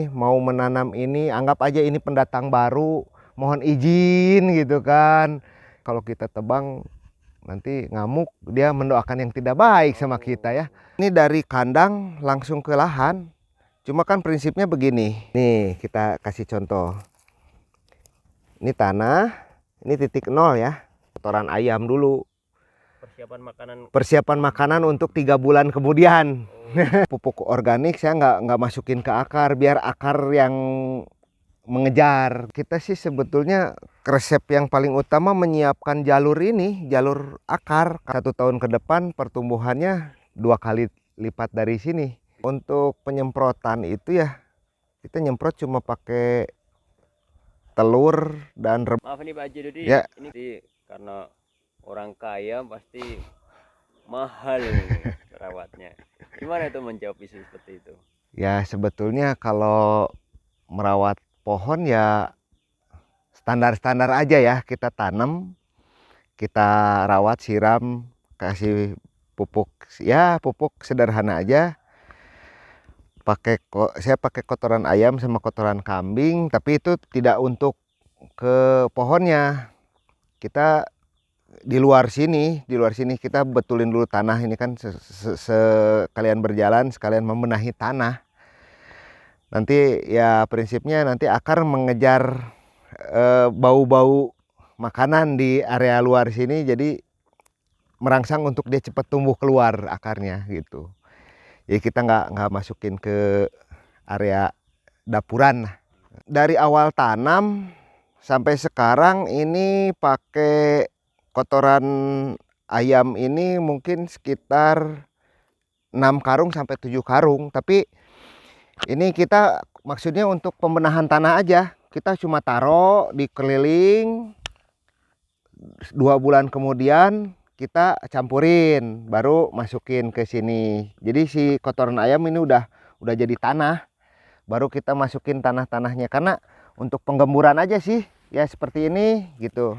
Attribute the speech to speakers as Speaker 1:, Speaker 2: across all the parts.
Speaker 1: Mau menanam ini, anggap aja ini pendatang baru, mohon izin gitu kan. Kalau kita tebang nanti ngamuk, dia mendoakan yang tidak baik sama kita ya. Ini dari kandang langsung ke lahan. Cuma kan prinsipnya begini. Nih kita kasih contoh. Ini tanah, ini titik nol ya. Kotoran ayam dulu. Persiapan makanan untuk 3 bulan kemudian. Pupuk organik saya nggak masukin ke akar, biar akar yang mengejar. Kita sih sebetulnya resep yang paling utama menyiapkan jalur ini, jalur akar. 1 tahun ke depan pertumbuhannya 2 kali lipat dari sini. Untuk penyemprotan itu ya kita nyemprot cuma pakai telur dan
Speaker 2: Maaf nih Pak Haji Dodi,
Speaker 1: ya.
Speaker 2: Ini karena orang kaya pasti mahal merawatnya. Gimana itu menjawab isu seperti itu?
Speaker 1: Ya sebetulnya kalau merawat pohon ya standar-standar aja ya. Kita tanam, kita rawat, siram, kasih pupuk, ya pupuk sederhana aja. Saya pakai kotoran ayam sama kotoran kambing, tapi itu tidak untuk ke pohonnya. Kita di luar sini kita betulin dulu tanah ini kan, sekalian berjalan sekalian membenahi tanah. Nanti ya prinsipnya nanti akar mengejar bau-bau makanan di area luar sini, jadi merangsang untuk dia cepat tumbuh keluar akarnya gitu. Jadi kita nggak masukin ke area dapuran. Dari awal tanam sampai sekarang ini pakai kotoran ayam ini mungkin sekitar 6 karung sampai 7 karung. Tapi ini kita maksudnya untuk pembenahan tanah aja. Kita cuma taruh di keliling, 2 bulan kemudian kita campurin, baru masukin ke sini. Jadi si kotoran ayam ini udah jadi tanah, baru kita masukin tanah-tanahnya. Karena untuk penggemburan aja sih ya seperti ini gitu.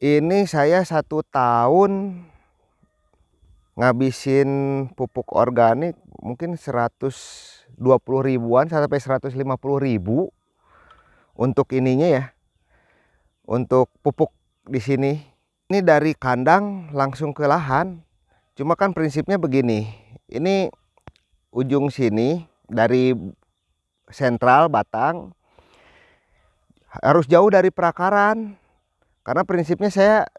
Speaker 1: Ini saya 1 tahun ngabisin pupuk organik mungkin 120 ribuan sampai 150 ribu untuk ininya ya, untuk pupuk di sini. Ini dari kandang langsung ke lahan. Cuma kan prinsipnya begini. Ini ujung sini dari sentral batang harus jauh dari perakaran. Karena prinsipnya saya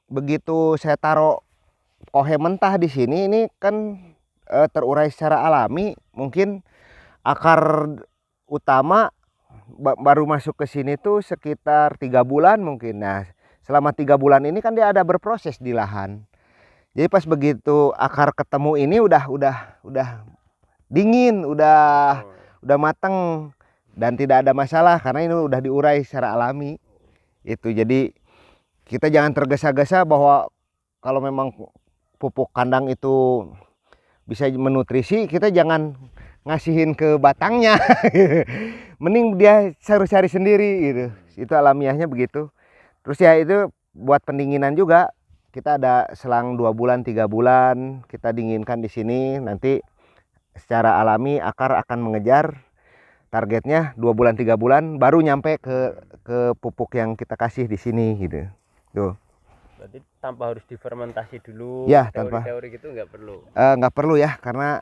Speaker 1: begitu saya taruh kohe mentah di sini, ini kan terurai secara alami. Mungkin akar utama baru masuk ke sini tuh sekitar 3 bulan mungkin. Nah, selama 3 bulan ini kan dia ada berproses di lahan. Jadi pas begitu akar ketemu ini udah dingin, udah mateng dan tidak ada masalah karena ini udah diurai secara alami. Itu jadi kita jangan tergesa-gesa bahwa kalau memang pupuk kandang itu bisa menutrisi, kita jangan ngasihin ke batangnya. Mending dia cari sendiri gitu. Itu alamiahnya begitu. Terus ya itu buat pendinginan juga. Kita ada selang 2 bulan 3 bulan kita dinginkan di sini, nanti secara alami akar akan mengejar targetnya 2 bulan 3 bulan baru nyampe ke pupuk yang kita kasih di sini gitu. Tuh.
Speaker 2: Berarti tanpa harus difermentasi dulu,
Speaker 1: ya,
Speaker 2: teori-teori gitu nggak perlu?
Speaker 1: Nggak perlu ya, karena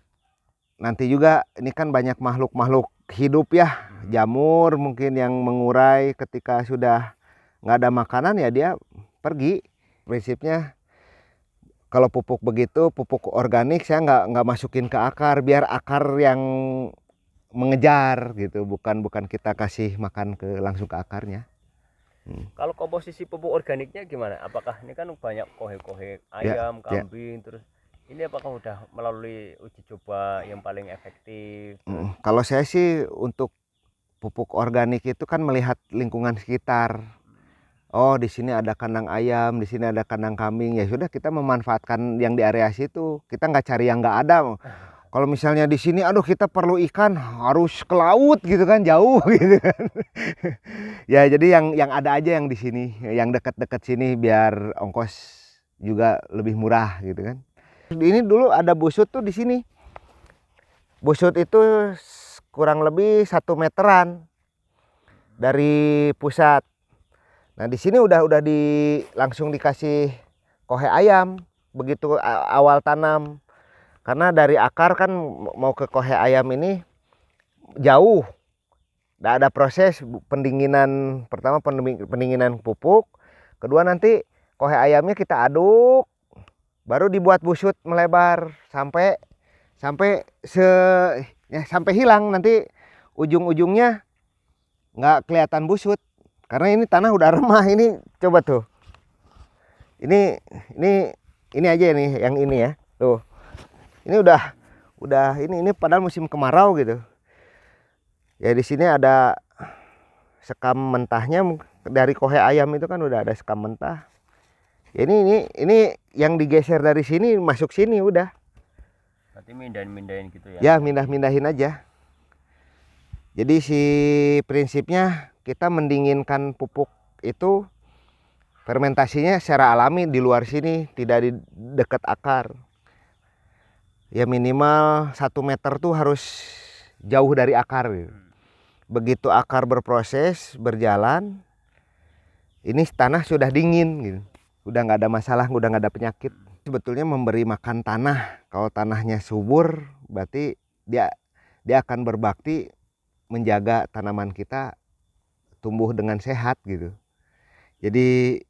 Speaker 1: nanti juga ini kan banyak makhluk-makhluk hidup ya, jamur mungkin yang mengurai ketika sudah nggak ada makanan ya dia pergi. Prinsipnya kalau pupuk begitu, pupuk organik saya nggak masukin ke akar, biar akar yang mengejar gitu, bukan kita kasih makan langsung ke akarnya.
Speaker 2: Kalau komposisi pupuk organiknya gimana? Apakah ini kan banyak kohe-kohe ayam, kambing, terus ini apakah udah melalui uji coba yang paling efektif?
Speaker 1: Kalau saya sih untuk pupuk organik itu kan melihat lingkungan sekitar. Oh, di sini ada kandang ayam, di sini ada kandang kambing. Ya sudah, kita memanfaatkan yang di area situ. Kita nggak cari yang nggak ada. Kalau misalnya di sini, aduh kita perlu ikan, harus ke laut gitu kan, jauh gitu kan. Ya jadi yang ada aja yang di sini, yang dekat-dekat sini biar ongkos juga lebih murah gitu kan. Ini dulu ada busut tuh di sini. Busut itu kurang lebih 1 meteran dari pusat. Nah di sini udah langsung dikasih kohe ayam begitu awal tanam, karena dari akar kan mau ke kohe ayam ini jauh. Nggak ada proses pendinginan, pertama pendinginan pupuk, kedua nanti kohe ayamnya kita aduk, baru dibuat busut melebar sampai sampai hilang, nanti ujung-ujungnya nggak kelihatan busut karena ini tanah udah remah. Ini coba tuh, ini aja nih yang ini ya tuh, ini udah ini padahal musim kemarau gitu ya. Di sini ada sekam mentahnya dari kohe ayam, itu kan udah ada sekam mentah. Ini yang digeser dari sini masuk sini udah.
Speaker 2: Berarti mindahin gitu ya?
Speaker 1: Ya mindahin aja. Jadi si prinsipnya kita mendinginkan pupuk itu fermentasinya secara alami di luar sini, tidak di dekat akar. Ya minimal 1 meter tuh harus jauh dari akar gitu. Begitu akar berproses berjalan, ini tanah sudah dingin gitu, udah nggak ada masalah, udah nggak ada penyakit. Sebetulnya memberi makan tanah, kalau tanahnya subur berarti dia akan berbakti menjaga tanaman kita tumbuh dengan sehat gitu. Jadi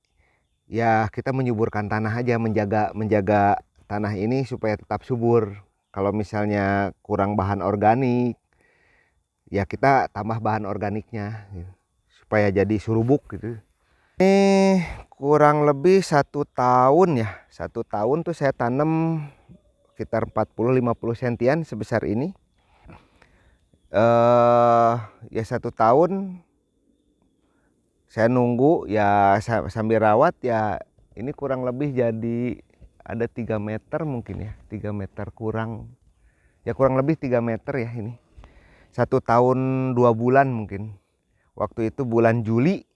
Speaker 1: ya kita menyuburkan tanah aja, menjaga tanah ini supaya tetap subur. Kalau misalnya kurang bahan organik, ya kita tambah bahan organiknya gitu, supaya jadi surubuk gitu. Ini kurang lebih 1 tahun ya. 1 tahun tuh saya tanam sekitar 40-50 sentian sebesar ini. Ya 1 tahun saya nunggu ya sambil rawat ya. Ini kurang lebih jadi ada 3 meter mungkin ya, 3 meter kurang. Ya kurang lebih 3 meter ya ini. 1 tahun 2 bulan mungkin. Waktu itu bulan Juli.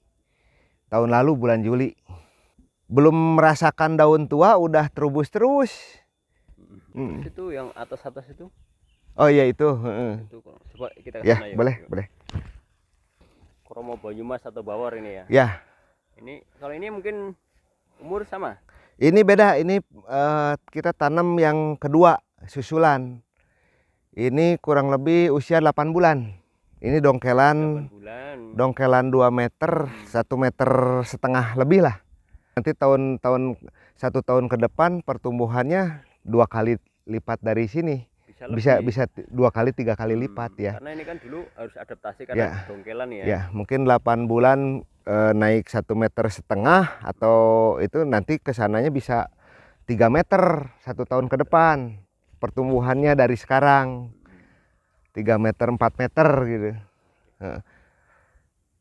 Speaker 1: Tahun lalu bulan Juli. Belum merasakan daun tua udah terubus terus.
Speaker 2: Itu yang atas itu?
Speaker 1: Oh iya itu.
Speaker 2: Itu coba kita
Speaker 1: Ya
Speaker 2: kesana,
Speaker 1: boleh
Speaker 2: yuk.
Speaker 1: boleh.
Speaker 2: Kromo Banyumas atau Bawor ini ya?
Speaker 1: Ya.
Speaker 2: Ini kalau ini mungkin umur sama?
Speaker 1: Ini beda. Ini kita tanam yang kedua susulan. Ini kurang lebih usia 8 bulan. Ini dongkelan
Speaker 2: 8 bulan.
Speaker 1: Dongkelan 2 meter, 1,5 meter lebih lah. Nanti 1 tahun ke depan pertumbuhannya 2 kali lipat dari sini. Bisa 2 kali 3 kali lipat ya.
Speaker 2: Karena ini kan dulu harus adaptasi karena dongkelan ya.
Speaker 1: Ya, mungkin 8 bulan naik 1,5 meter atau itu nanti kesananya bisa 3 meter 1 tahun ke depan. Pertumbuhannya dari sekarang 3 meter 4 meter gitu.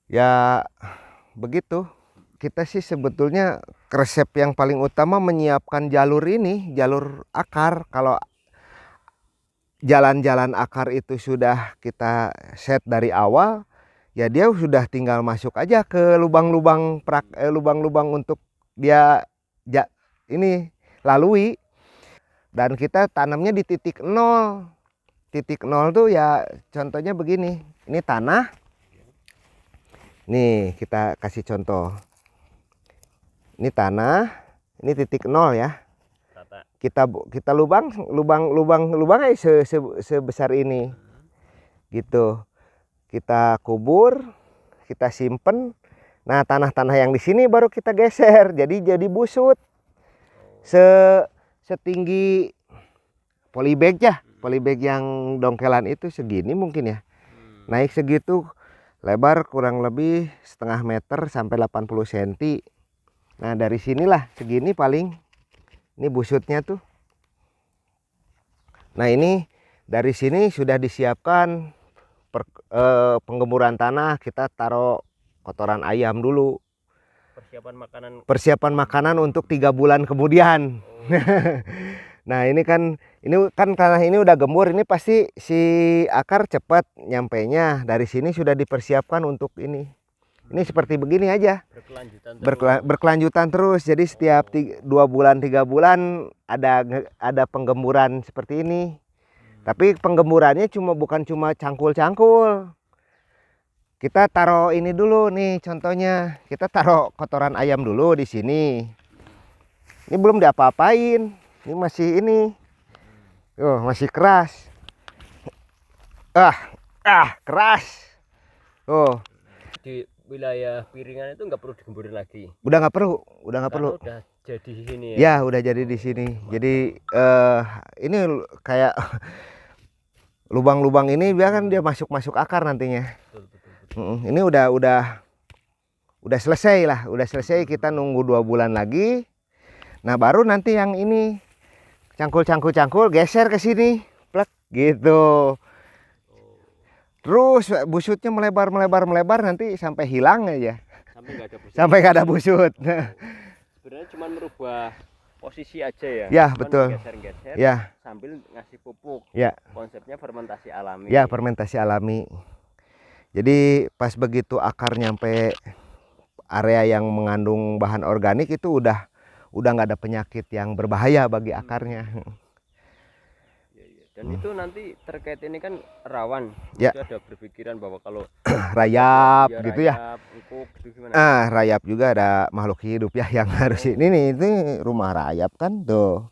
Speaker 1: Ya begitu. Kita sih sebetulnya resep yang paling utama menyiapkan jalur ini, jalur akar. Kalau jalan-jalan akar itu sudah kita set dari awal, ya dia sudah tinggal masuk aja ke lubang-lubang lubang-lubang untuk dia ini lalui. Dan kita tanamnya di titik 0. Titik 0 tuh ya contohnya begini. Ini tanah. Nih kita kasih contoh. Ini tanah, ini titik 0 ya. Kita lubangnya sebesar ini. Gitu. Kita kubur, kita simpen. Nah, tanah-tanah yang di sini baru kita geser. Jadi busut. Setinggi polybag ya. Polybag yang dongkelan itu segini mungkin ya. Naik segitu, lebar kurang lebih 0,5 meter sampai 80 cm. Nah dari sinilah segini paling, ini busutnya tuh. Nah ini dari sini sudah disiapkan penggemuran tanah. Kita taruh kotoran ayam dulu. Persiapan makanan untuk 3 bulan kemudian. Nah ini kan tanah ini udah gembur, ini pasti si akar cepat nyampainya. Dari sini sudah dipersiapkan untuk ini. Ini seperti begini aja. Berkelanjutan terus. Jadi setiap 2 bulan 3 bulan ada penggemburan seperti ini. Tapi penggemburannya bukan cuma cangkul-cangkul. Kita taruh ini dulu nih contohnya. Kita taruh kotoran ayam dulu di sini. Ini belum diapa-apain. Ini masih ini. Oh, masih keras. Keras. Oh,
Speaker 2: Di wilayah Piringan itu nggak perlu digemburin lagi.
Speaker 1: udah nggak perlu.
Speaker 2: Udah jadi di sini ya.
Speaker 1: Ya, udah jadi di sini. Jadi ini kayak lubang-lubang ini biar kan dia masuk akar nantinya.
Speaker 2: Betul.
Speaker 1: Ini udah selesai lah, udah selesai. Kita nunggu 2 bulan lagi. Nah baru nanti yang ini cangkul geser ke sini, plek gitu. Terus busutnya melebar nanti sampai hilang aja. Sampai nggak ada busut.
Speaker 2: Sebenarnya cuma merubah posisi aja ya.
Speaker 1: Ya
Speaker 2: cuman
Speaker 1: betul.
Speaker 2: Geser-geser.
Speaker 1: Ya.
Speaker 2: Sambil ngasih pupuk.
Speaker 1: Ya.
Speaker 2: Konsepnya fermentasi alami.
Speaker 1: Ya, fermentasi alami. Jadi pas begitu akar nyampe area yang mengandung bahan organik itu udah nggak ada penyakit yang berbahaya bagi akarnya.
Speaker 2: Dan itu nanti terkait ini kan rawan.
Speaker 1: Ya.
Speaker 2: Itu ada berpikiran bahwa kalau
Speaker 1: rayap gitu ya.
Speaker 2: Empuk gitu gimana?
Speaker 1: Rayap juga ada makhluk hidup ya yang harus ini rumah rayap kan tuh.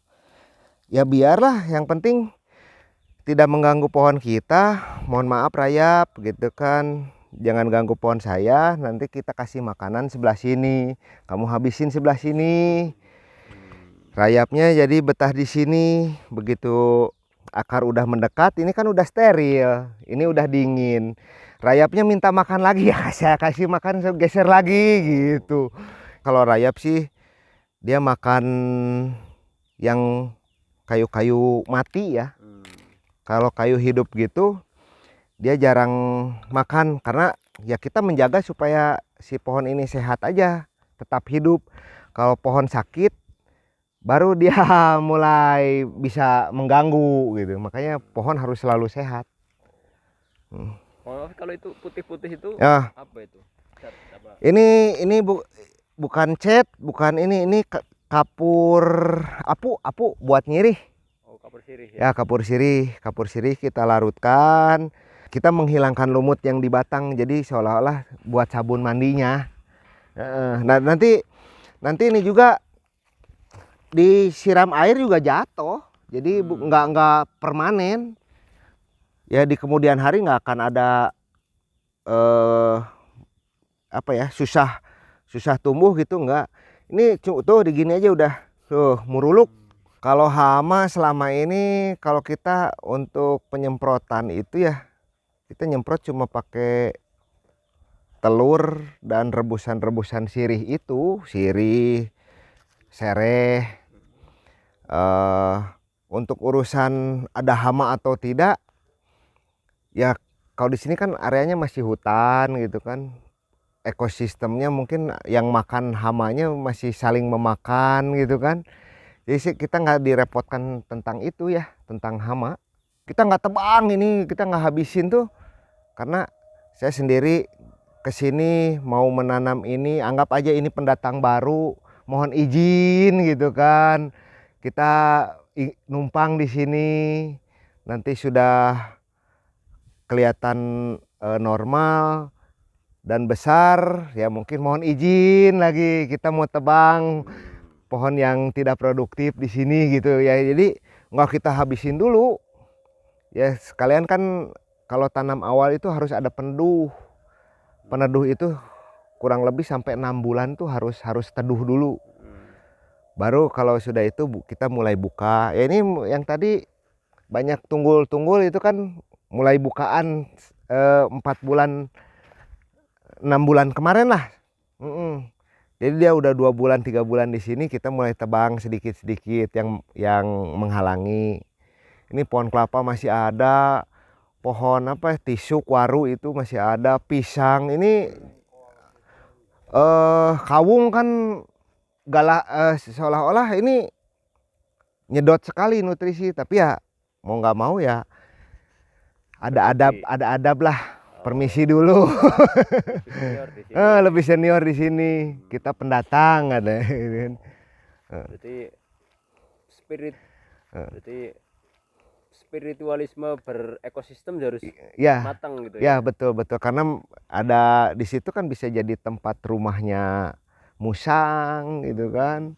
Speaker 1: Ya biarlah, yang penting tidak mengganggu pohon kita. Mohon maaf rayap gitu kan. Jangan ganggu pohon saya, nanti kita kasih makanan sebelah sini. Kamu habisin sebelah sini. Rayapnya jadi betah di sini. Begitu akar udah mendekat, ini kan udah steril, ini udah dingin. Rayapnya minta makan lagi ya, saya kasih makan, saya geser lagi gitu. Kalau rayap sih dia makan yang kayu-kayu mati ya. Kalau kayu hidup gitu dia jarang makan, karena ya kita menjaga supaya si pohon ini sehat aja, tetap hidup. Kalau pohon sakit baru dia mulai bisa mengganggu gitu. Makanya pohon harus selalu sehat.
Speaker 2: Kalau itu putih-putih itu
Speaker 1: Ya.
Speaker 2: apa itu? Apa?
Speaker 1: Ini bukan cat, bukan ini kapur apu buat nyirih.
Speaker 2: Oh, kapur sirih
Speaker 1: ya. Kapur sirih kita larutkan. Kita menghilangkan lumut yang di batang, jadi seolah-olah buat sabun mandinya. Nah, nanti ini juga disiram air juga jatuh, jadi nggak permanen ya. Di kemudian hari nggak akan ada susah tumbuh gitu, nggak. Ini tuh digini aja udah tuh muruluk. Kalau hama selama ini kalau kita untuk penyemprotan itu ya kita nyemprot cuma pakai telur dan rebusan sirih itu, sirih, sereh. Untuk urusan ada hama atau tidak ya, kalau di sini kan areanya masih hutan gitu kan, ekosistemnya mungkin yang makan hamanya masih saling memakan gitu kan. Jadi sih kita nggak direpotkan tentang itu ya, tentang hama. Kita nggak tebang ini, kita nggak habisin tuh, karena saya sendiri kesini mau menanam ini, anggap aja ini pendatang baru, mohon izin gitu kan. Kita numpang di sini, nanti sudah kelihatan normal dan besar ya mungkin mohon izin lagi kita mau tebang pohon yang tidak produktif di sini gitu ya. Jadi nggak kita habisin dulu ya, sekalian kan kalau tanam awal itu harus ada peneduh itu kurang lebih sampai 6 bulan tuh harus teduh dulu. Baru kalau sudah itu kita mulai buka. Ya ini yang tadi banyak tunggul-tunggul itu kan mulai bukaan 4 bulan 6 bulan kemarin lah. Jadi dia udah 2 bulan 3 bulan di sini, kita mulai tebang sedikit-sedikit yang menghalangi. Ini pohon kelapa masih ada, pohon tisuk waru itu masih ada, pisang ini kawung kan seolah-olah ini nyedot sekali nutrisi, tapi ya mau nggak mau ya ada adab lah. Permisi dulu. Lebih senior di sini, kita pendatang ada.
Speaker 2: Berarti spiritualisme berekosistem harus
Speaker 1: Ya,
Speaker 2: matang gitu
Speaker 1: ya
Speaker 2: ya.
Speaker 1: betul betul karena ada di situ kan bisa jadi tempat rumahnya musang gitu kan.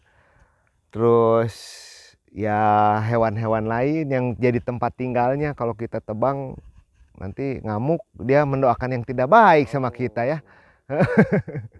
Speaker 1: Terus ya hewan-hewan lain yang jadi tempat tinggalnya kalau kita tebang nanti ngamuk dia mendoakan yang tidak baik sama kita ya.
Speaker 2: Oh.